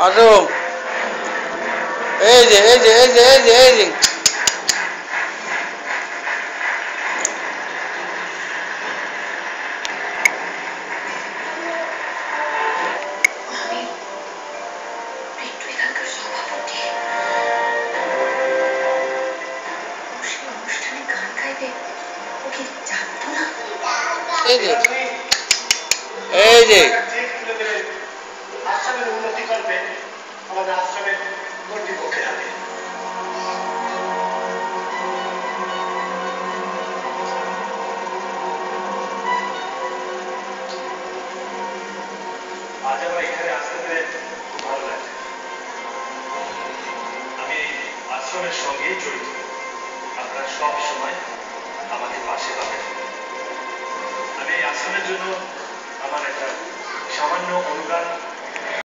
আসো এই যে এই যে এই যে এই যে এই যে এই যে এই যে আশ্রমের উন্নতি করবে আমাদের আশ্রমের কর্তৃপক্ষের হাতে। আজ আমার এখানে আসতে পেরে খুব ভালো লাগছে। আমি আশ্রমের সঙ্গেই জড়িত, আপনারা সব সময় আমাকে পাশে পাবেন। আমি এই আশ্রমের জন্য আমার একটা সামান্য অনুদান